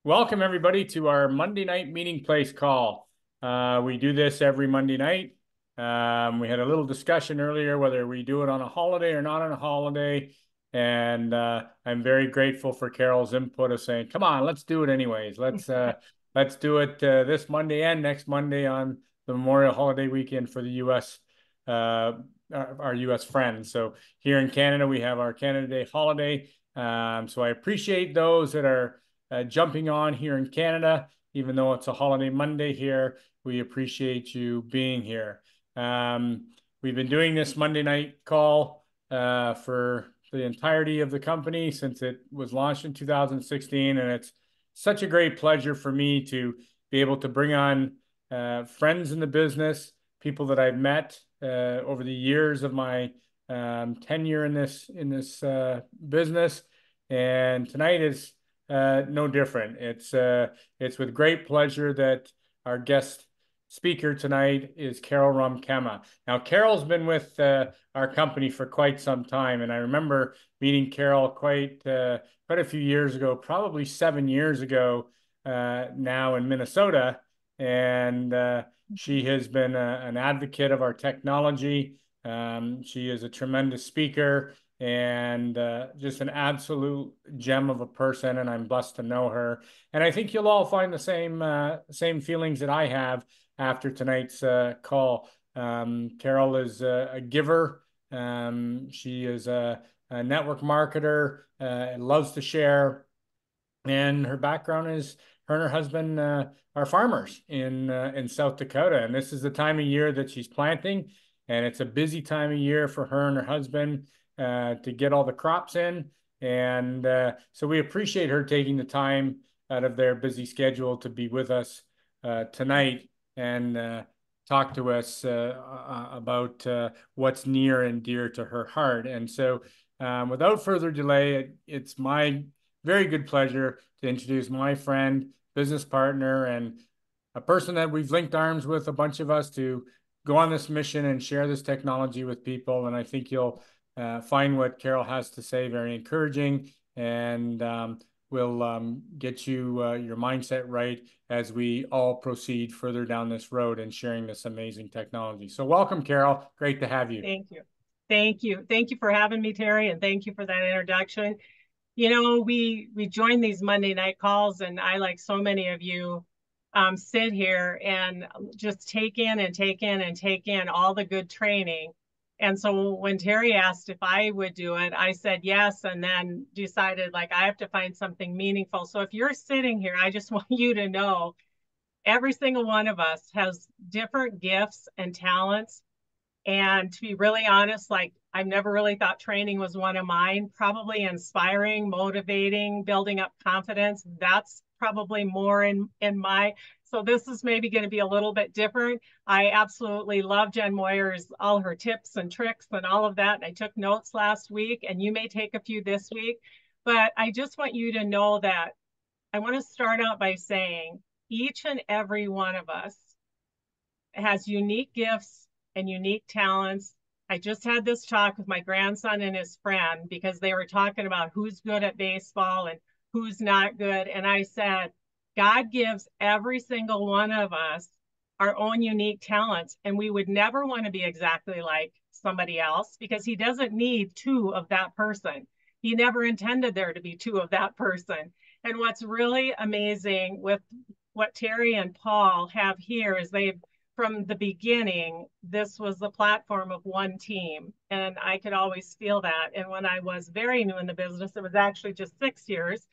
Welcome everybody to our Monday night meeting place call. We do this every Monday night. We had a little discussion earlier whether we do it on a holiday or not on a holiday. And I'm very grateful for Carol's input of saying, come on, let's do it anyways. Let's do it this Monday and next Monday on the Memorial Holiday weekend for the US, uh, our US friends. So here in Canada, we have our Canada Day holiday. So I appreciate those that are jumping on here in Canada, even though it's a holiday Monday here. We appreciate you being here. We've been doing this Monday night call for the entirety of the company since it was launched in 2016, and it's such a great pleasure for me to be able to bring on friends in the business, people that I've met over the years of my tenure in this business. And tonight is no different. It's with great pleasure that our guest speaker tonight is Carol Romkema. Now, Carol's been with our company for quite some time, and I remember meeting Carol quite a few years ago, probably 7 years ago now in Minnesota, and she has been an advocate of our technology. She is a tremendous speaker and just an absolute gem of a person, and I'm blessed to know her. And I think you'll all find the same feelings that I have after tonight's call. Carol is a giver. She is a network marketer, loves to share, and her background is her and her husband are farmers in South Dakota, and this is the time of year that she's planting, and it's a busy time of year for her and her husband to get all the crops in, and so we appreciate her taking the time out of their busy schedule to be with us tonight and talk to us about what's near and dear to her heart. And so, without further delay, it's my very good pleasure to introduce my friend, business partner, and a person that we've linked arms with, a bunch of us, to go on this mission and share this technology with people. And I think you'll find what Carol has to say very encouraging, and will get you your mindset right as we all proceed further down this road and sharing this amazing technology. So welcome, Carol. Great to have you. Thank you. Thank you. Thank you for having me, Terry, and thank you for that introduction. You know, we join these Monday night calls, and I, like so many of you, sit here and just take in and take in and take in all the good training. And so when Terry asked if I would do it, I said yes, and then decided like I have to find something meaningful. So if you're sitting here, I just want you to know every single one of us has different gifts and talents. And to be really honest, like I've never really thought training was one of mine. Probably inspiring, motivating, building up confidence. That's probably more in my. So this is maybe going to be a little bit different. I absolutely love Jen Moyer's, all her tips and tricks and all of that. I took notes last week, and you may take a few this week. But I just want you to know that I want to start out by saying each and every one of us has unique gifts and unique talents. I just had this talk with my grandson and his friend because they were talking about who's good at baseball and who's not good. And I said, God gives every single one of us our own unique talents, and we would never want to be exactly like somebody else because he doesn't need two of that person. He never intended there to be two of that person. And what's really amazing with what Terry and Paul have here is they've, from the beginning, this was the platform of one team. And I could always feel that. And when I was very new in the business, it was actually just 6 years.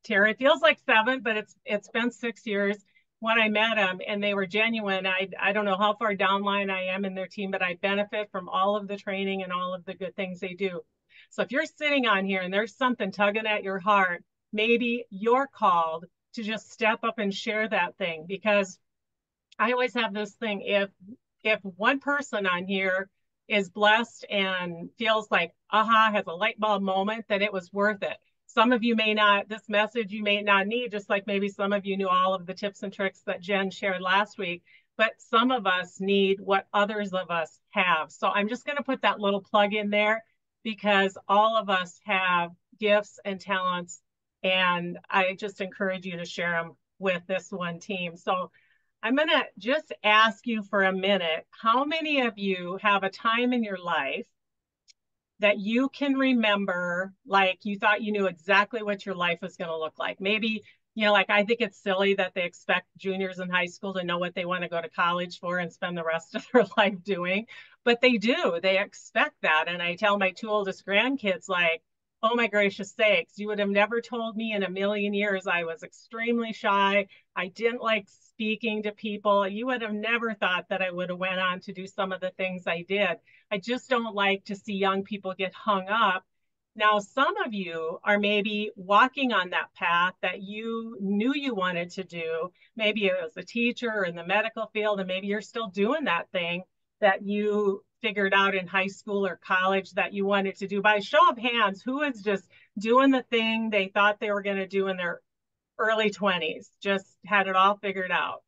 Terry, it feels like 7, but it's been 6 years when I met them, and they were genuine. I don't know how far down line I am in their team, but I benefit from all of the training and all of the good things they do. So if you're sitting on here and there's something tugging at your heart, maybe you're called to just step up and share that thing, because I always have this thing. If one person on here is blessed and feels like aha, has a light bulb moment, then it was worth it. Some of you may not, this message you may not need, just like maybe some of you knew all of the tips and tricks that Jen shared last week, but some of us need what others of us have. So I'm just going to put that little plug in there because all of us have gifts and talents And I just encourage you to share them with this one team. So I'm going to just ask you for a minute, how many of you have a time in your life that you can remember, like you thought you knew exactly what your life was going to look like? Maybe, like I think it's silly that they expect juniors in high school to know what they want to go to college for and spend the rest of their life doing, but they do. They expect that. And I tell my two oldest grandkids, like, oh my gracious sakes, you would have never told me in a million years I was extremely shy. I didn't like speaking to people. You would have never thought that I would have went on to do some of the things I did. I just don't like to see young people get hung up. Now, some of you are maybe walking on that path that you knew you wanted to do. Maybe it was a teacher or in the medical field, and maybe you're still doing that thing that you figured out in high school or college that you wanted to do. By show of hands, who is just doing the thing they thought they were going to do in their early 20s, just had it all figured out?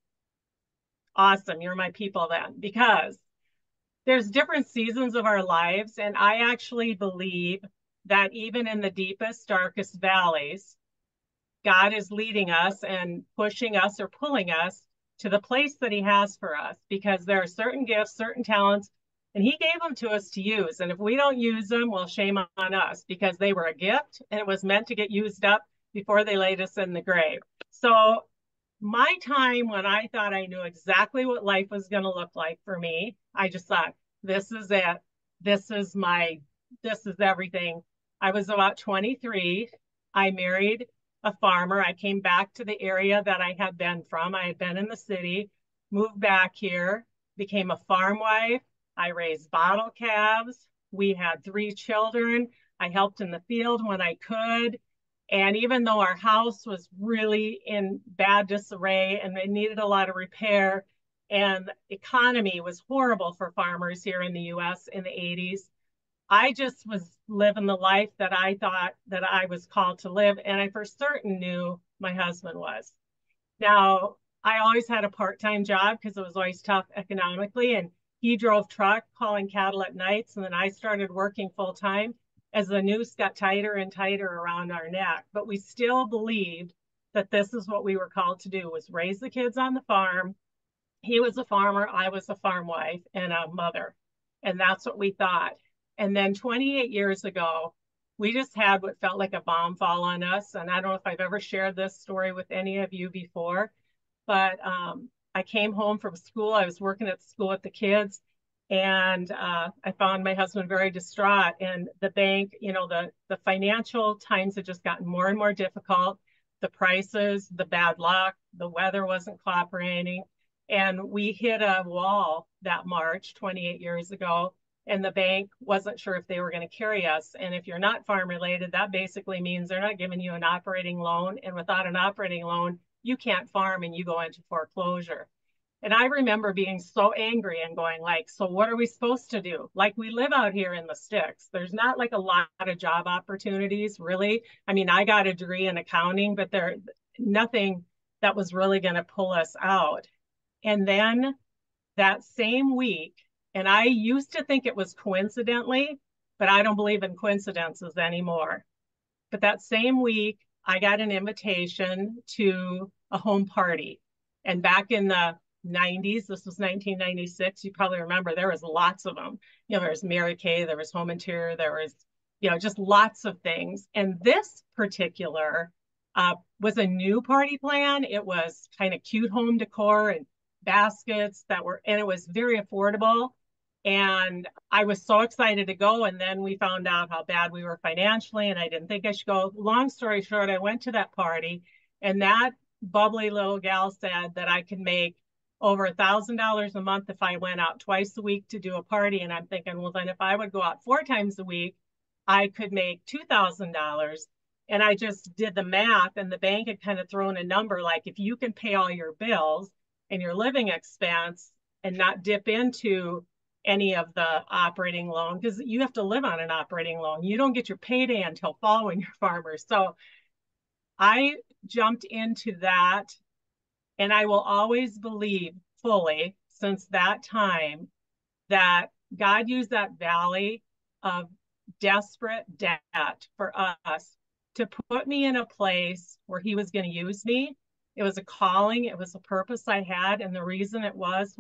Awesome. You're my people then, because there's different seasons of our lives. And I actually believe that even in the deepest, darkest valleys, God is leading us and pushing us or pulling us to the place that He has for us, because there are certain gifts, certain talents, and He gave them to us to use. And if we don't use them, well, shame on us, because they were a gift and it was meant to get used up before they laid us in the grave. So my time when I thought I knew exactly what life was going to look like for me, I just thought, this is it. This is this is everything. I was about 23. I married a farmer. I came back to the area that I had been from. I had been in the city, moved back here, became a farm wife. I raised bottle calves. We had 3 children. I helped in the field when I could. And even though our house was really in bad disarray and it needed a lot of repair, and the economy was horrible for farmers here in the US in the 80s, I just was living the life that I thought that I was called to live. And I for certain knew my husband was. Now, I always had a part-time job because it was always tough economically. And he drove truck hauling cattle at nights. And then I started working full-time as the noose got tighter and tighter around our neck. But we still believed that this is what we were called to do, was raise the kids on the farm. He was a farmer, I was a farm wife and a mother. And that's what we thought. And then 28 years ago, we just had what felt like a bomb fall on us. And I don't know if I've ever shared this story with any of you before, but I came home from school. I was working at school with the kids, and I found my husband very distraught. And the bank, the financial times had just gotten more and more difficult. The prices, the bad luck, the weather wasn't cooperating. And we hit a wall that March 28 years ago, and the bank wasn't sure if they were going to carry us. And if you're not farm related, that basically means they're not giving you an operating loan. And without an operating loan, you can't farm and you go into foreclosure. And I remember being so angry and going like, so what are we supposed to do? Like, we live out here in the sticks. There's not like a lot of job opportunities, really. I mean, I got a degree in accounting, but there nothing that was really going to pull us out. And then that same week, and I used to think it was coincidentally, but I don't believe in coincidences anymore. But that same week, I got an invitation to a home party. And back in the 90s, this was 1996, you probably remember there was lots of them. There was Mary Kay, there was Home Interior, there was, just lots of things. And this particular was a new party plan. It was kind of cute home decor and baskets and it was very affordable. And I was so excited to go. And then we found out how bad we were financially, and I didn't think I should go. Long story short, I went to that party, and that bubbly little gal said that I could make over $1,000 a month if I went out twice a week to do a party. And I'm thinking, well, then if I would go out 4 times a week, I could make $2,000. And I just did the math, and the bank had kind of thrown a number like, if you can pay all your bills and your living expense and not dip into any of the operating loan, because you have to live on an operating loan. You don't get your payday until fall when you're farmers. So I jumped into that, and I will always believe fully since that time that God used that valley of desperate debt for us to put me in a place where he was going to use me. It was a calling, it was a purpose I had. And the reason it was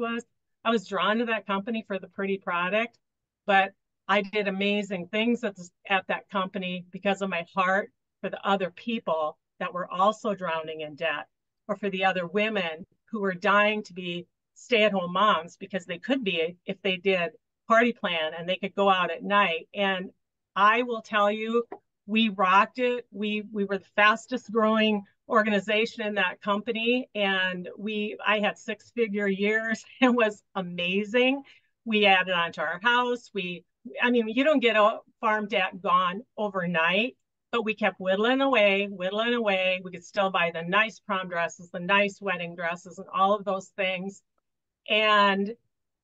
I was drawn to that company for the pretty product, but I did amazing things at that company because of my heart for the other people that were also drowning in debt, or for the other women who were dying to be stay-at-home moms because they could be if they did party plan and they could go out at night. And I will tell you, we rocked it. We were the fastest growing organization in that company, and I had 6-figure years. It was amazing. We added on to our house. I mean, you don't get a farm debt gone overnight, but we kept whittling away, whittling away. We could still buy the nice prom dresses, the nice wedding dresses, and all of those things. And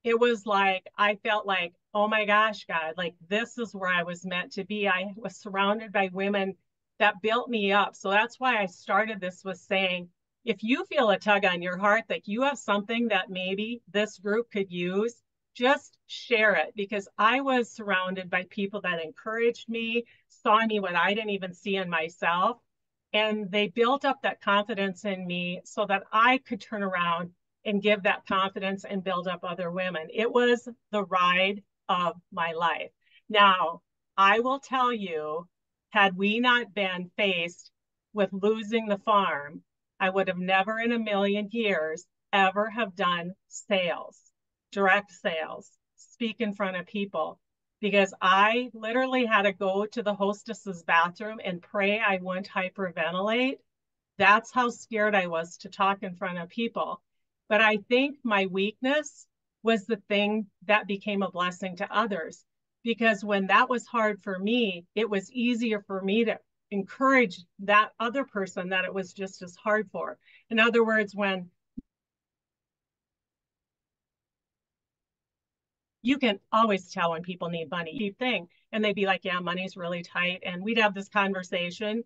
it was like, I felt like, oh my gosh, God, like this is where I was meant to be. I was surrounded by women that built me up. So that's why I started this with saying, if you feel a tug on your heart that you have something that maybe this group could use, just share it, because I was surrounded by people that encouraged me, saw me what I didn't even see in myself. And they built up that confidence in me so that I could turn around and give that confidence and build up other women. It was the ride of my life. Now, I will tell you, had we not been faced with losing the farm, I would have never in a million years ever have done sales, direct sales, speak in front of people, because I literally had to go to the hostess's bathroom and pray I wouldn't hyperventilate. That's how scared I was to talk in front of people. But I think my weakness was the thing that became a blessing to others. Because when that was hard for me, it was easier for me to encourage that other person that it was just as hard for. In other words, when you can always tell when people need money, thing, and they'd be like, yeah, money's really tight. And we'd have this conversation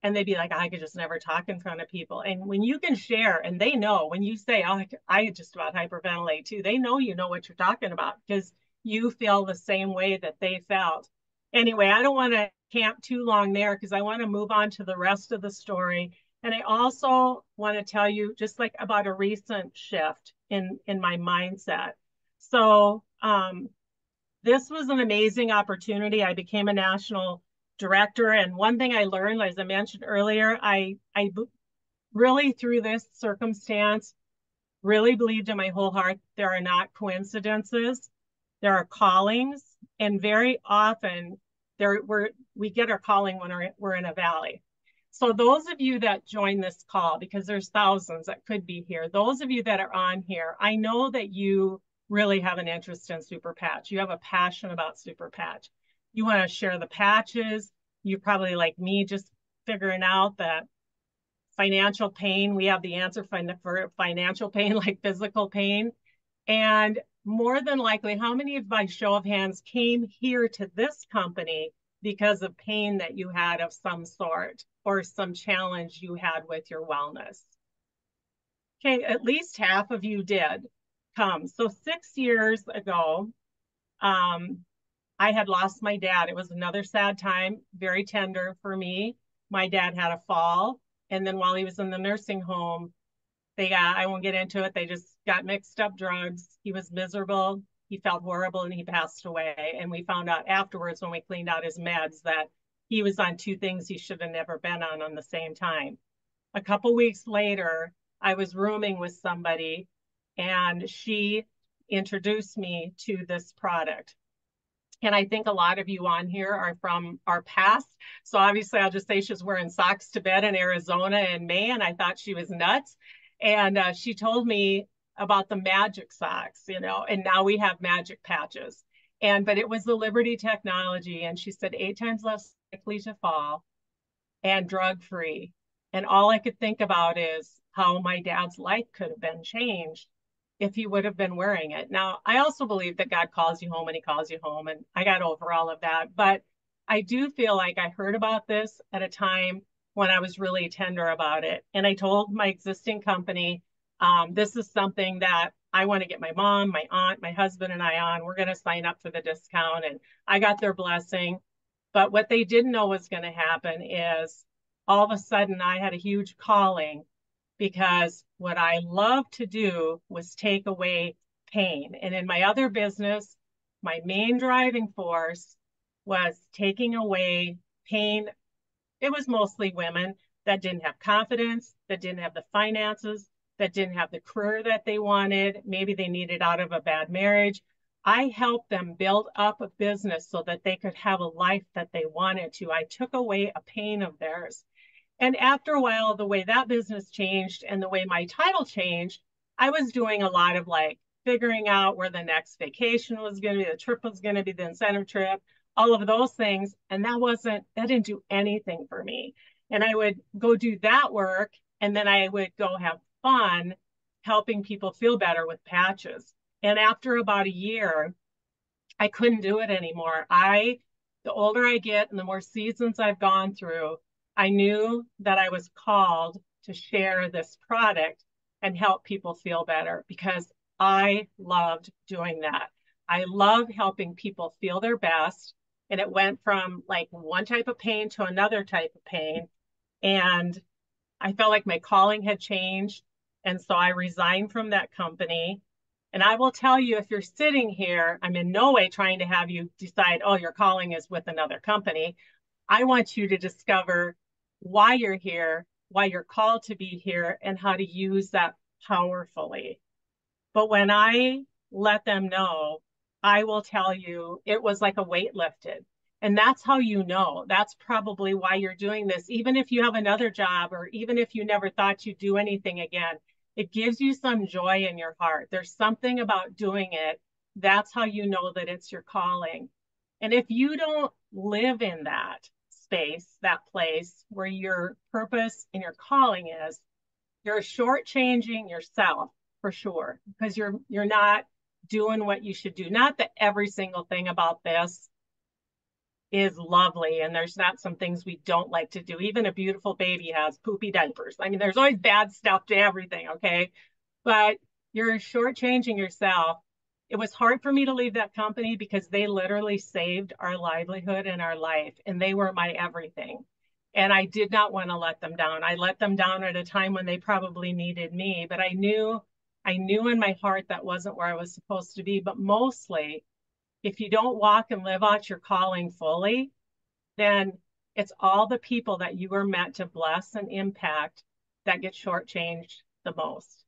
and they'd be like, I could just never talk in front of people. And when you can share, and they know when you say, oh, I just about hyperventilate too, they know you know what you're talking about because you feel the same way that they felt. Anyway, I don't want to camp too long there because I want to move on to the rest of the story. And I also want to tell you just like about a recent shift in my mindset. So this was an amazing opportunity. I became a national director. And one thing I learned, as I mentioned earlier, I really, through this circumstance, really believed in my whole heart there are not coincidences, there are callings. And very often we get our calling when we're in a valley. So those of you that join this call, because there's thousands that could be here, those of you that are on here, I know that you really have an interest in Super Patch. You have a passion about Super Patch. You want to share the patches. You probably, like me, just figuring out that financial pain, we have the answer for financial pain, like physical pain. And more than likely, how many of by show of hands came here to this company because of pain that you had of some sort or some challenge you had with your wellness? Okay, at least half of you did come. So 6 years ago, I had lost my dad. It was another sad time, very tender for me. My dad had a fall, and then while he was in the nursing home, I won't get into it, they just got mixed up drugs. He was miserable, he felt horrible, and he passed away. And we found out afterwards when we cleaned out his meds that he was on two things he should have never been on the same time. A couple weeks later, I was rooming with somebody and she introduced me to this product. And I think a lot of you on here are from our past. So obviously I'll just say she was wearing socks to bed in Arizona in May, and I thought she was nuts. And she told me about the magic socks, and now we have magic patches. But it was the Liberty technology. And she said 8 times less likely to fall and drug-free. And all I could think about is how my dad's life could have been changed if he would have been wearing it. Now, I also believe that God calls you home and he calls you home, and I got over all of that. But I do feel like I heard about this at a time when I was really tender about it. And I told my existing company, this is something that I want to get my mom, my aunt, my husband, and I on. We're going to sign up for the discount. And I got their blessing. But what they didn't know was going to happen is all of a sudden I had a huge calling because what I loved to do was take away pain. And in my other business, my main driving force was taking away pain. It was mostly women that didn't have confidence, that didn't have the finances, that didn't have the career that they wanted. Maybe they needed out of a bad marriage. I helped them build up a business so that they could have a life that they wanted to. I took away a pain of theirs. And after a while, the way that business changed and the way my title changed, I was doing a lot of like figuring out where the next vacation was going to be, the trip was going to be, the incentive trip, all of those things. And that didn't do anything for me. And I would go do that work and then I would go have fun helping people feel better with patches. And after about a year, I couldn't do it anymore. The older I get and the more seasons I've gone through, I knew that I was called to share this product and help people feel better because I loved doing that. I love helping people feel their best. And it went from like one type of pain to another type of pain. And I felt like my calling had changed. And so I resigned from that company. And I will tell you, if you're sitting here, I'm in no way trying to have you decide, oh, your calling is with another company. I want you to discover why you're here, why you're called to be here, and how to use that powerfully. But when I let them know, I will tell you it was like a weight lifted. And that's how you know. That's probably why you're doing this. Even if you have another job or even if you never thought you'd do anything again, it gives you some joy in your heart. There's something about doing it. That's how you know that it's your calling. And if you don't live in that space, that place where your purpose and your calling is, you're shortchanging yourself for sure because you're not doing what you should do. Not that every single thing about this is lovely and there's not some things we don't like to do. Even a beautiful baby has poopy diapers. I mean, there's always bad stuff to everything, okay? But you're shortchanging yourself. It was hard for me to leave that company because they literally saved our livelihood and our life, and they were my everything. And I did not want to let them down. I let them down at a time when they probably needed me, but I knew in my heart that wasn't where I was supposed to be. But mostly, if you don't walk and live out your calling fully, then it's all the people that you were meant to bless and impact that get shortchanged the most.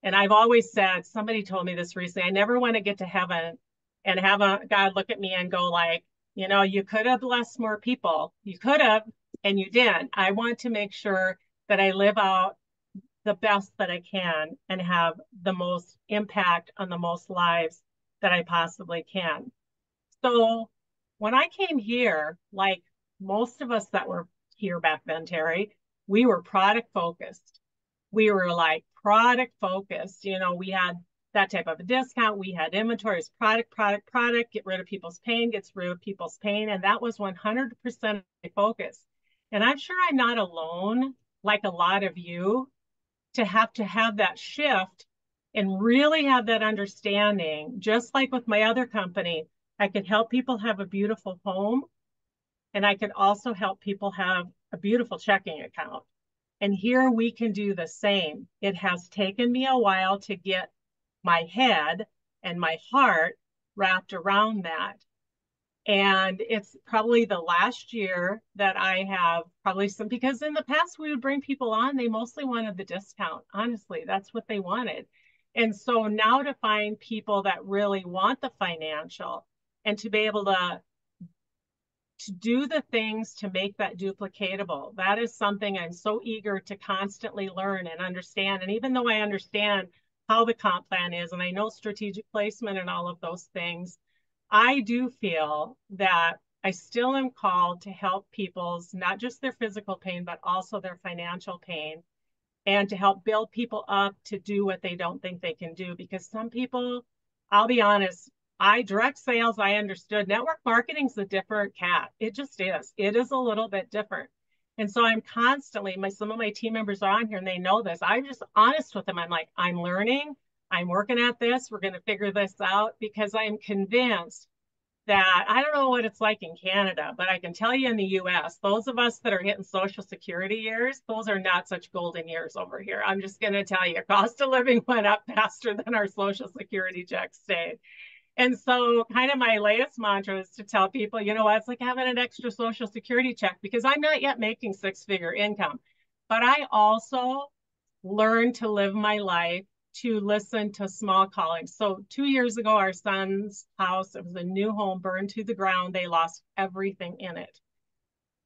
And I've always said, somebody told me this recently, I never want to get to heaven and have a God look at me and go like, you could have blessed more people. You could have, and you didn't. I want to make sure that I live out the best that I can and have the most impact on the most lives that I possibly can. So when I came here, like most of us that were here back then, Terry, we were product focused. We were like product focused. We had that type of a discount. We had inventories, product, product, product, get rid of people's pain, gets rid of people's pain. And that was 100% my focus. And I'm sure I'm not alone, like a lot of you, to have that shift and really have that understanding. Just like with my other company, I could help people have a beautiful home, and I could also help people have a beautiful checking account. And here we can do the same. It has taken me a while to get my head and my heart wrapped around that. And it's probably the last year that I have probably because in the past we would bring people on, they mostly wanted the discount. Honestly, that's what they wanted. And so now to find people that really want the financial and to be able to do the things to make that duplicatable, that is something I'm so eager to constantly learn and understand. And even though I understand how the comp plan is and I know strategic placement and all of those things, I do feel that I still am called to help people's, not just their physical pain, but also their financial pain, and to help build people up to do what they don't think they can do. Because some people, I'll be honest, direct sales, I understood. Network marketing's a different cat. It just is. It is a little bit different. And so I'm constantly, some of my team members are on here and they know this. I'm just honest with them. I'm like, I'm learning. I'm working at this. We're going to figure this out because I'm convinced that I don't know what it's like in Canada, but I can tell you in the US, those of us that are hitting Social Security years, those are not such golden years over here. I'm just going to tell you, cost of living went up faster than our Social Security checks stayed. And so, kind of my latest mantra is to tell people, you know what, it's like having an extra Social Security check because I'm not yet making six-figure income. But I also learned to live my life to listen to small callings. So 2 years ago, our son's house, it was a new home, burned to the ground. They lost everything in it.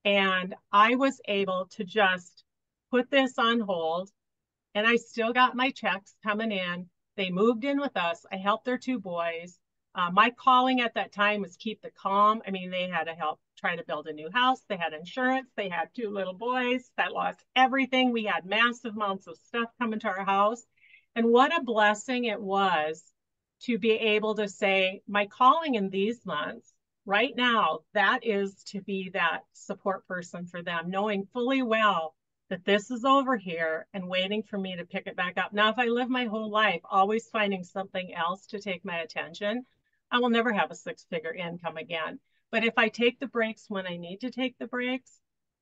And I was able to just put this on hold, and I still got my checks coming in. They moved in with us. I helped their two boys. My calling at that time was keep the calm. I mean, they had to help try to build a new house. They had insurance. They had two little boys that lost everything. We had massive amounts of stuff coming to our house. And what a blessing it was to be able to say, my calling in these months, right now, that is to be that support person for them, knowing fully well that this is over here and waiting for me to pick it back up. Now, if I live my whole life always finding something else to take my attention, I will never have a six-figure income again. But if I take the breaks when I need to take the breaks,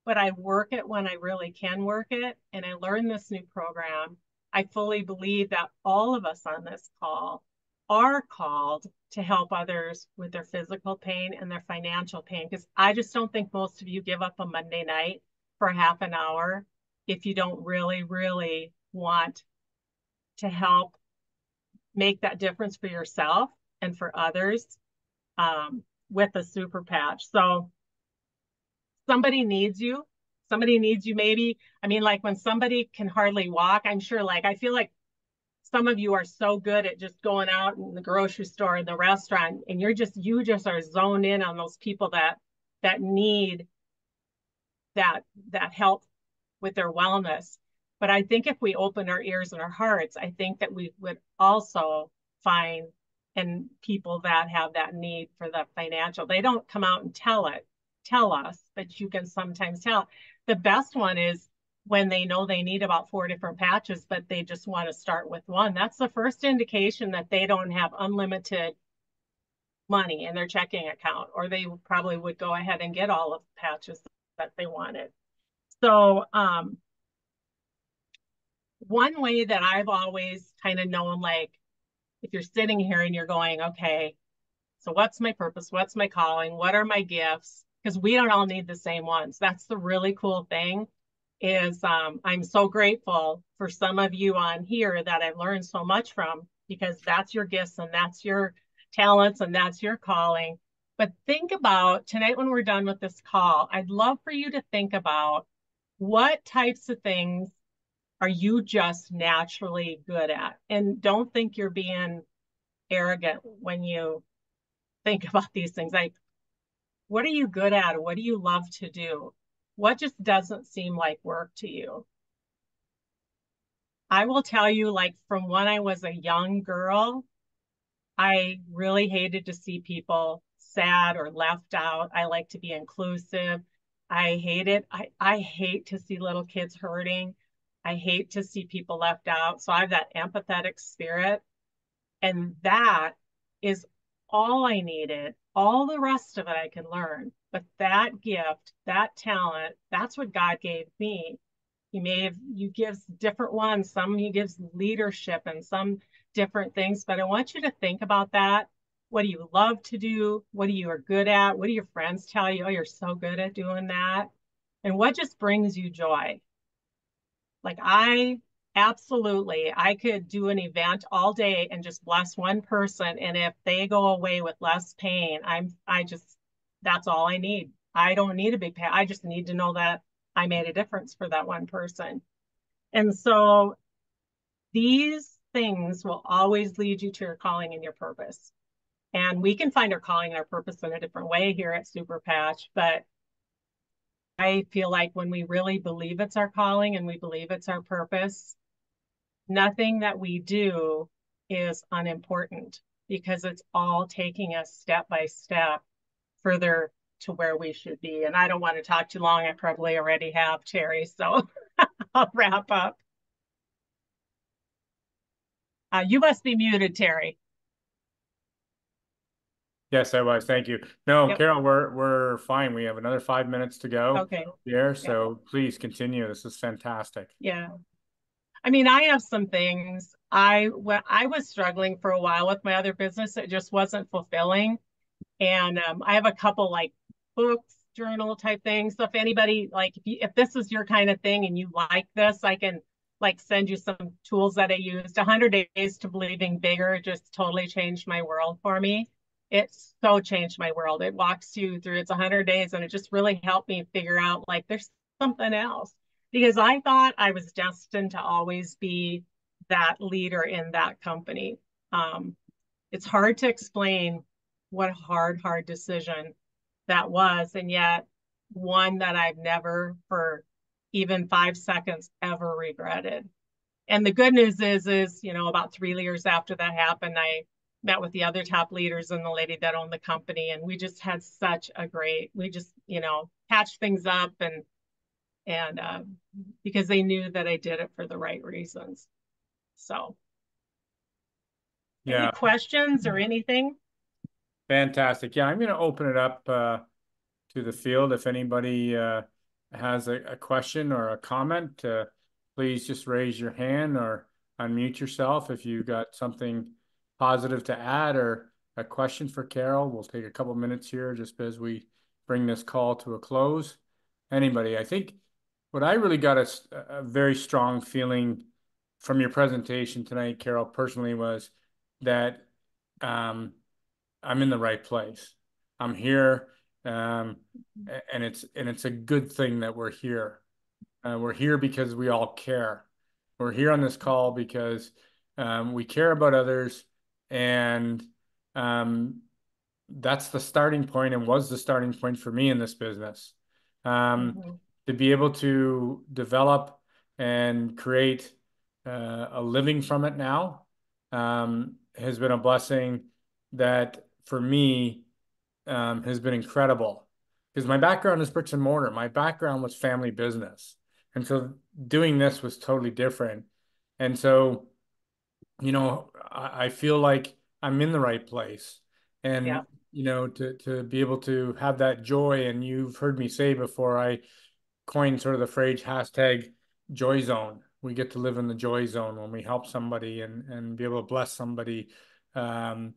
but I work it when I really can work it, and I learn this new program, I fully believe that all of us on this call are called to help others with their physical pain and their financial pain. Because I just don't think most of you give up a Monday night for half an hour if you don't really, really want to help make that difference for yourself and for others with a super patch. So somebody needs you. Somebody needs you, maybe. I mean, like when somebody can hardly walk, I'm sure, like, I feel like some of you are so good at just going out in the grocery store and the restaurant, and you just are zoned in on those people that need that help with their wellness. But I think if we open our ears and our hearts, I think that we would also find and people that have that need for the financial. They don't come out and tell us, but you can sometimes tell. The best one is when they know they need about 4 different patches, but they just want to start with one. That's the first indication that they don't have unlimited money in their checking account, or they probably would go ahead and get all of the patches that they wanted. So one way that I've always kind of known, like, if you're sitting here and you're going, okay, so what's my purpose? What's my calling? What are my gifts? Because we don't all need the same ones. That's the really cool thing is I'm so grateful for some of you on here that I've learned so much from, because that's your gifts and that's your talents and that's your calling. But think about tonight when we're done with this call, I'd love for you to think about what types of things are you just naturally good at? And don't think you're being arrogant when you think about these things. Like, what are you good at? What do you love to do? What just doesn't seem like work to you? I will tell you, like, from when I was a young girl, I really hated to see people sad or left out. I like to be inclusive. I hate it. I hate to see little kids hurting. I hate to see people left out. So I have that empathetic spirit. And that is all I needed. All the rest of it I can learn. But that gift, that talent, that's what God gave me. You gives different ones. Some he gives leadership and some different things. But I want you to think about that. What do you love to do? What do you are good at? What do your friends tell you? Oh, you're so good at doing that. And what just brings you joy? Like I could do an event all day and just bless one person. And if they go away with less pain, that's all I need. I don't need a big pay. I just need to know that I made a difference for that one person. And so these things will always lead you to your calling and your purpose. And we can find our calling and our purpose in a different way here at Super Patch, but I feel like when we really believe it's our calling and we believe it's our purpose, nothing that we do is unimportant because it's all taking us step by step further to where we should be. And I don't want to talk too long. I probably already have, Terry. So I'll wrap up. You must be muted, Terry. Yes, I was. Thank you. No, Yep. Carol, we're fine. We have another 5 minutes to go Okay. here, Yeah. so please continue. This is fantastic. Yeah. I mean, I have some things. I was struggling for a while with my other business. It just wasn't fulfilling. And I have a couple like books, journal type things. So if anybody like if this is your kind of thing and you like this, I can like send you some tools that I used. 100 Days to Believing Bigger just totally changed my world for me. It so changed my world. It walks you through it's 100 days and it just really helped me figure out like there's something else because I thought I was destined to always be that leader in that company. Um, it's hard to explain what a hard decision that was. And yet, one that I've never, for even 5 seconds, ever regretted. And the good news is, about 3 years after that happened, I met with the other top leaders and the lady that owned the company. And we just had such a great, we just, patched things up and because they knew that I did it for the right reasons. So, any Yeah, questions or anything? fantastic. Yeah, I'm going to open it up to the field. If anybody has a question or a comment, please just raise your hand or unmute yourself if you've got something positive to add or a question for Carol. We'll take a couple minutes here just as we bring this call to a close. Anybody, I think what I really got a very strong feeling from your presentation tonight, Carol, personally, was that um, I'm in the right place. I'm here, um, and it's a good thing that we're here. We're here because we all care. We're here on this call because we care about others, and um, that's the starting point and was the starting point for me in this business. Um, Mhm. to be able to develop and create a living from it now has been a blessing that for me has been incredible because my background is bricks and mortar. My background was family business. And so doing this was totally different. And so I feel like I'm in the right place. Yeah. And, to be able to have that joy, and you've heard me say before, I coined sort of the phrase hashtag joy zone. We get to live in the joy zone when we help somebody and be able to bless somebody um,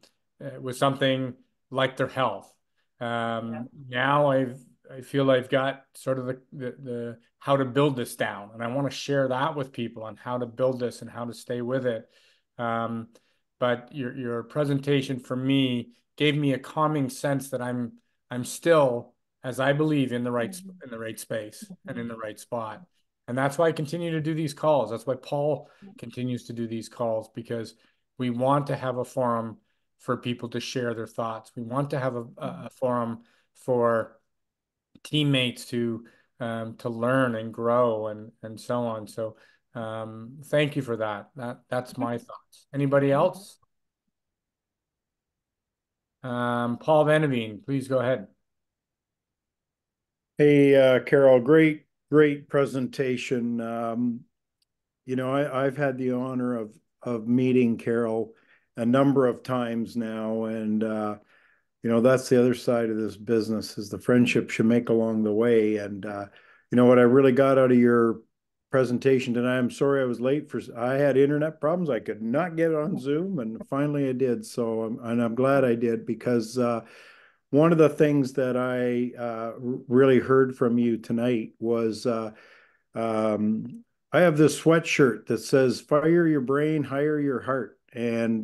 with something like their health. Yeah. Now I feel I've got sort of the how to build this down, and I want to share that with people on how to build this and how to stay with it. Um, but your presentation for me gave me a calming sense that I'm still, as I believe, Mhm. in the right space and Mhm. in the right spot. And that's why I continue to do these calls. That's why Paul continues to do these calls because we want to have a forum for people to share their thoughts. We want to have a forum for teammates to learn and grow and so on. So thank you for that. That's my thoughts. Anybody Mhm. else? Paul Vanaveen, please go ahead. Hey, Carol, great presentation. I've had the honor of meeting Carol a number of times now, and that's the other side of this business is the friendships you make along the way. And what I really got out of your presentation tonight, I'm sorry I was late I had internet problems. I could not get on Zoom, and finally I did. So, and I'm glad I did because one of the things that I really heard from you tonight was um, I have this sweatshirt that says "Fire your brain, hire your heart," and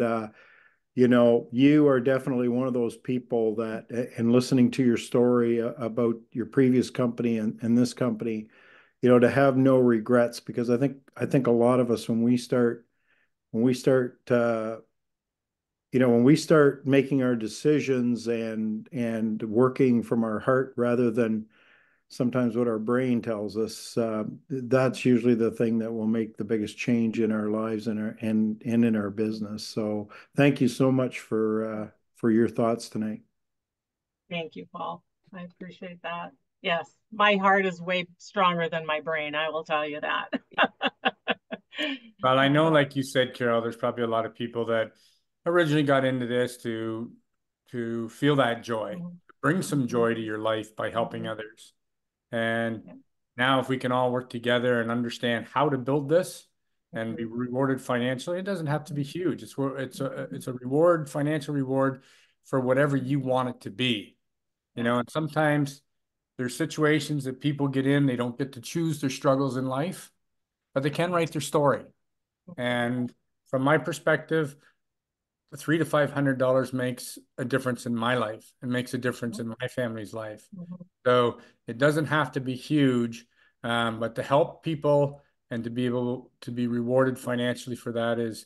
you are definitely one of those people that, and listening to your story about your previous company and this company, to have no regrets because I think a lot of us when we start making our decisions and working from our heart rather than sometimes what our brain tells us, that's usually the thing that will make the biggest change in our lives and in our business. So thank you so much for your thoughts tonight. Thank you, Paul. I appreciate that. Yes, my heart is way stronger than my brain. I will tell you that. Well, I know, Uh, like you said, Carol, there's probably a lot of people that originally got into this to to feel that joy, Mhm. bring some Mhm. joy to your life by helping Mhm. others. And Yeah. now, if we can all work together and understand how to build this and be Mhm. rewarded financially, it doesn't have to be Mhm. huge. It's Mhm. a reward, financial reward for whatever you want it to be. You Yeah. know, and sometimes there's situations that people get in, they don't get to choose their struggles in life, but they can write their story. Mhm. And from my perspective, $300 to $500 makes a difference in my life and makes a difference Mhm. in my family's life. Mhm. So it doesn't have to be huge, but to help people and to be able to be rewarded financially for that is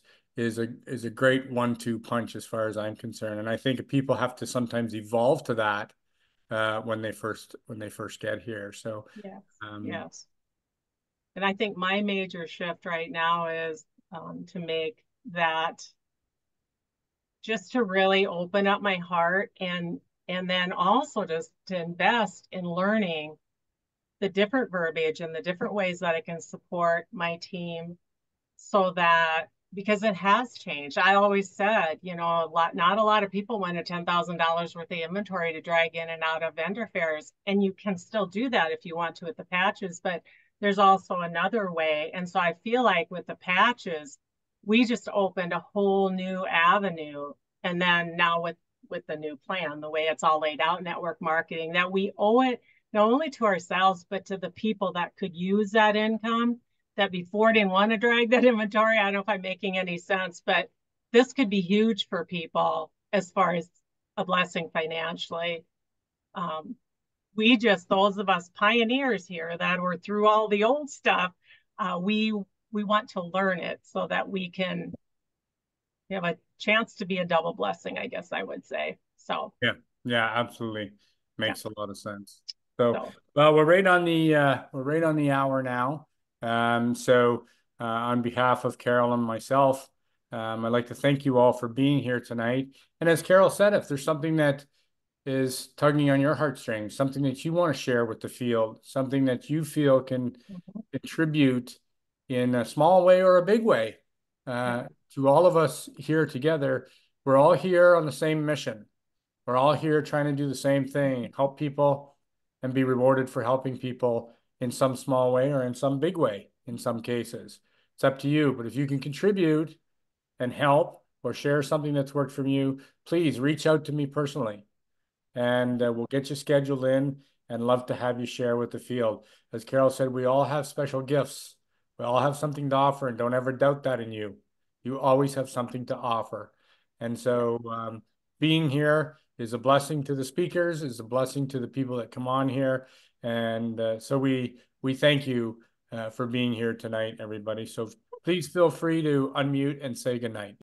a great one-two punch as far as I'm concerned. And I think people have to sometimes evolve to that when they first get here. So Yes. um, Yes. And I think my major shift right now is to make that, just to really open up my heart, and then also just to invest in learning the different verbiage and the different ways that I can support my team, so that, because it has changed. I always said, not a lot of people wanted $10,000 worth of inventory to drag in and out of vendor fairs. And you can still do that if you want to with the patches, but there's also another way. And so I feel like with the patches, we just opened a whole new avenue. And then now with the new plan, the way it's all laid out, network marketing, that we owe it not only to ourselves, but to the people that could use that income, that before didn't want to drag that inventory. I don't know if I'm making any sense, but this could be huge for people as far as a blessing financially. Um, those of us pioneers here that were through all the old stuff, we want to learn it so that we can have a chance to be a double blessing, I guess I would say. So, yeah, yeah, absolutely. yeah. Makes a lot of sense. So, So, well, we're right on the hour now. On behalf of Carol and myself, I'd like to thank you all for being here tonight. And as Carol said, if there's something that is tugging on your heartstrings, something that you want to share with the field, something that you feel can mhm. contribute in a small way or a big way, Yeah. to all of us here together, we're all here on the same mission. We're all here trying to do the same thing, help people and be rewarded for helping people in some small way or in some big way in some cases. It's up to you. But if you can contribute and help or share something that's worked for you, please reach out to me personally and we'll get you scheduled in and love to have you share with the field. As Carol said, we all have special gifts. We all have something to offer, and don't ever doubt that in you. You always have something to offer. And Yeah. so being here is a blessing to the speakers, is a blessing to the people that come on here. And so we thank you for being here tonight, everybody. So please feel free to unmute and say goodnight.